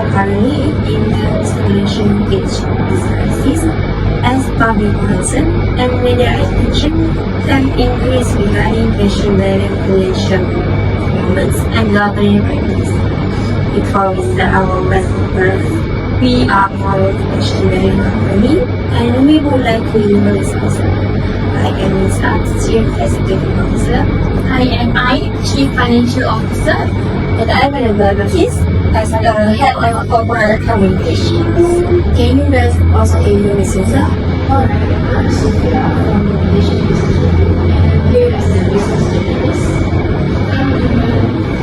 are currently in the escalation stage of this crisis, as public concern and media attention have increased regarding FashionValet financial performance and lottery practice. Before we start our webinar, we are a FashionValet company and we would like to introduce ourselves. I am Ms. Chief Executive Officer. I am Chief Financial Officer. And I'm available as the head of corporate communications. Can you guys also introduce yourself? Alright, I'm Sophia from the Communication Business Review and here as the business journalist. I'm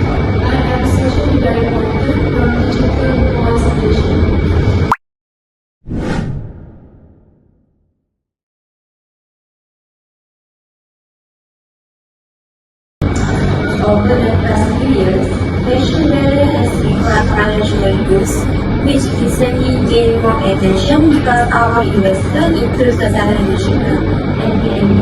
I am especially very important from digital voice solution. Over the past few years, FashionValet has become financial goods, which recently gained more attention because our investors include the television and BNB.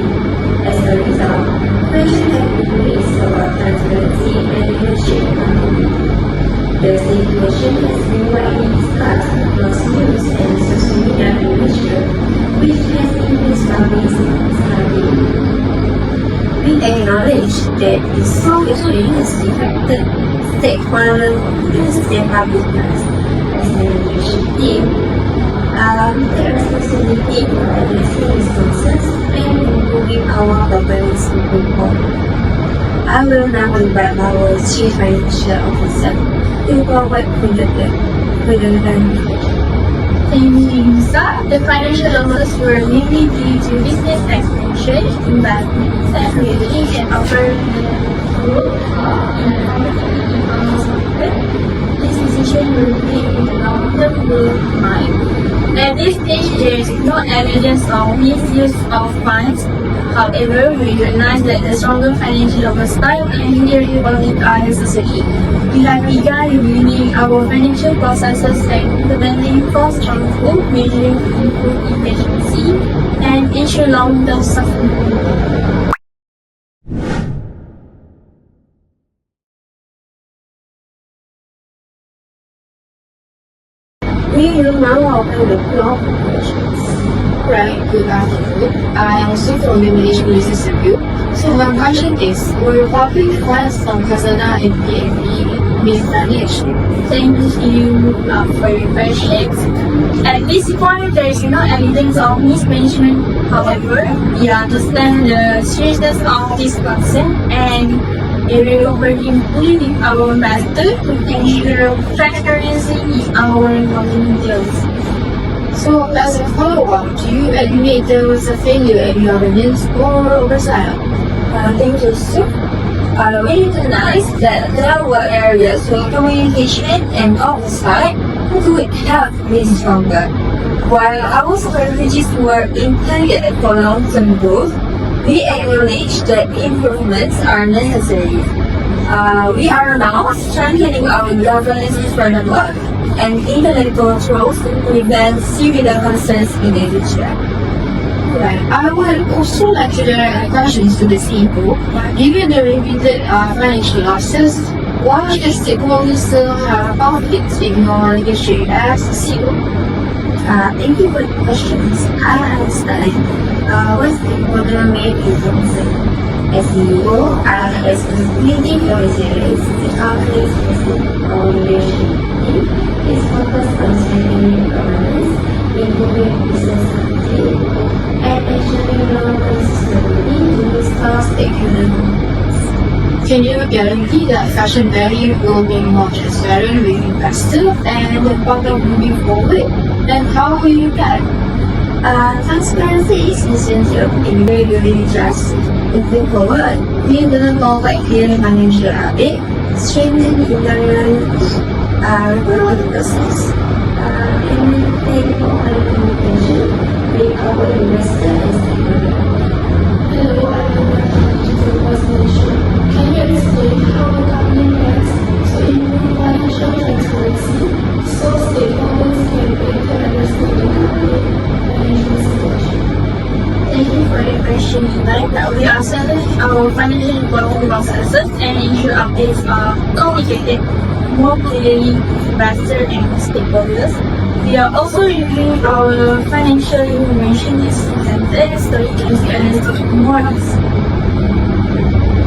As a result, fashion has increased our transparency and leadership accountability. The situation has been widely discussed across news and social media literature, which has increased public scrutiny. We acknowledge that this situation has affected stakeholder confidence and public trust. As a leadership team, the responsibility for addressing these concerns and improving our governance moving forward. I will now invite our Chief Financial Officer to provide further information. Thank you, sir. The financial losses were mainly due to business expansion, investments, and relocation offering growth in the company's market. This decision will be in the long-term growth mind. At this stage, there is no evidence of misuse of funds. However, we recognize that the stronger financial oversight and leadership audit are necessary. We have begun reviewing our financial processes and implementing cost control measures to improve efficiency and ensure long-term sustainability. We will now open the floor for questions. Right, good afternoon. I am also from the Malaysian Business Review. So my question is, will public funds from Khazanah and PNB be managed? Thank you for your questions. At this point, there is no evidence of mismanagement. However, we understand the seriousness of this concern and we will work fully with our investor to ensure transparency in our marketing deals. So as a follow-up, do you admit there was a failure in governance or oversight? Thank you, sir. We recognize that there were areas where communication and oversight could have been stronger. While our strategies were intended for long-term growth, we acknowledge that improvements are necessary. We are now strengthening our governance framework and implement controls to prevent similar concerns in the future. Right. I would also like to direct questions to the CEO. Given the repeated financial losses, why should stakeholders still have confidence in your leadership as CEO? Thank you for the questions. I understand what stakeholder may be concerned. As CEO, I have responsibility for resilience. The company's our leadership team is focused on strengthening governance, improving business continuity, and ensuring long-term sustainability to restore stakeholder confidence. Can you guarantee that FashionValet will be more transparent with investors and the public moving forward? And how will you get it? Transparency is essential in building trust. Moving forward, we will provide clear financial update, strengthen internal reporting process, and maintain open communication with our investor and stakeholders. Hello, I am Digital Voice Solution. Can you explain how the company works to improve financial transparency so stakeholders can better understand the company financial situation? Thank you for your question, Ivan. We are setting our financial reporting processes and ensure updates are communicated more clearly investors and stakeholders. We are also reviewing our financial information is presented so it can be understood more easily.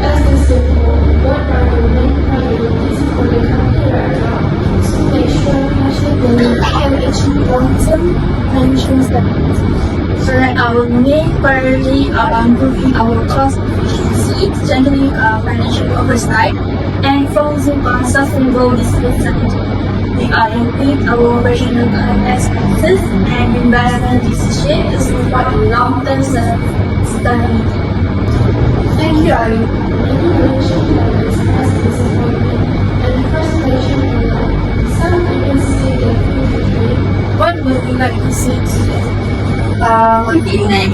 As a simple, what are the main priorities for the company right now to make sure FashionValet can achieve long-term financial stability? So our main priority are improving our cost efficiency, strengthening our financial oversight, and focusing on sustainable business strategy. We are improving our operational expenses and investment decisions to support long-term stability. Thank you, Ari. Many financial planners express disappointment and frustration online. Some even say their future dream. What would you like to see today? Good evening.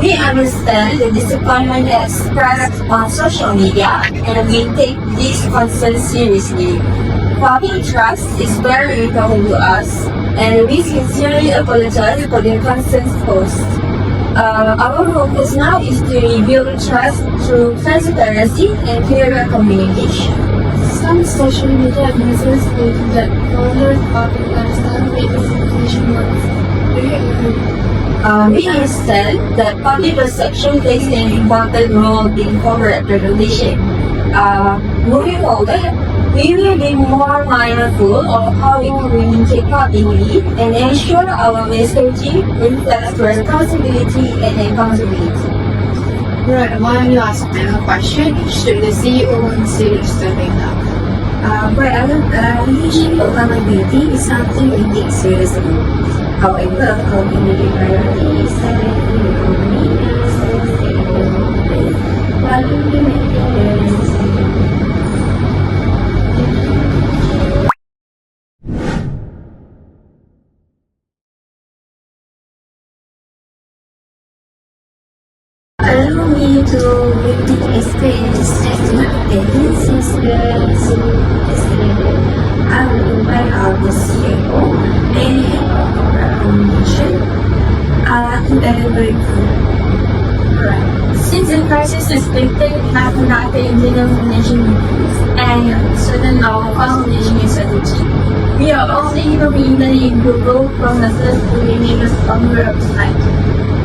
We understand the disappointment expressed on social media and we take this concern seriously. Public trust is very important to us and we sincerely apologize for the concerns posed. Our focus now is to rebuild trust through transparency and clearer communication. Some social media users state that followers public lifestyle make this information worse. Do you agree? We understand that public perception plays an important role in corporate reputation. Moving forward, we will be more mindful of how we communicate publicly and ensure our messaging reflects responsibility and accountability. Right, one last final question. Should the CEO consider stepping down? Leadership accountability is something we take seriously. However, our immediate priority is strengthening the company and serving stakeholders while implementing their necessary. Allow me to briefly explain the statement taken since the yesterday. I will invite our CFO and head of corporate communication to elaborate further. Since the crisis is lifted, we have conducted internal financial reviews and strengthened our cost management strategy. We are also implementing improved processes to remain a stronger website.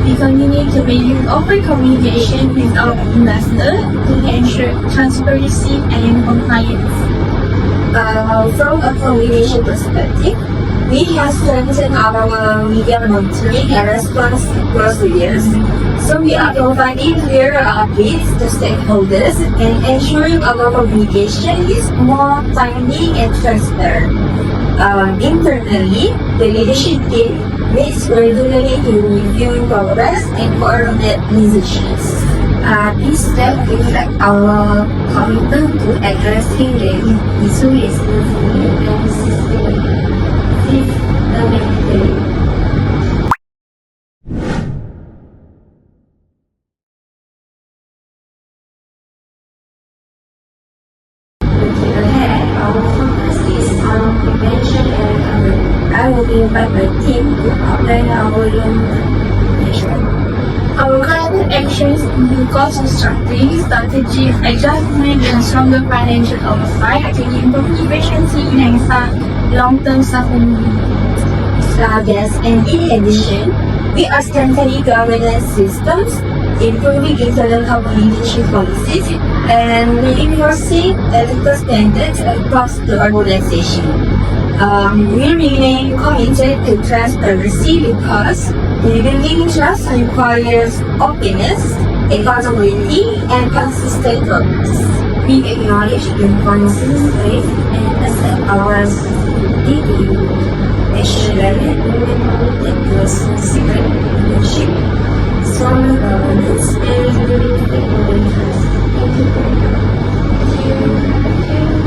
We continue to maintain open communication with our investors to ensure transparency and compliance. From a communication perspective, we have strengthened our media monitoring and response procedures. So we are providing clearer updates to stakeholders and ensuring our communication is more timely and transparent. Internally, the leadership team meets regularly to review progress and coordinate decisions. This step reflects our commitment to addressing the issue responsibly and sustainably. Please, the next day. Looking ahead, our focus is on prevention and recovery. I will invite my team to outline our long-term measures. Our current actions include cost restructuring, strategy adjustment, and stronger financial oversight to improve efficiency and long-term sustainability. Yes, and in addition, we are strengthening governance systems, improving internal communication policies, and reinforcing ethical standards across the organization. We remain committed to transparency because rebuilding trust requires openness, accountability, and consistent progress. We acknowledge the constant faith and accept our responsibility to improve. FashionValet remain committed to responsible leadership, stronger governance, and rebuilding stakeholder trust. Thank you very much. Thank you.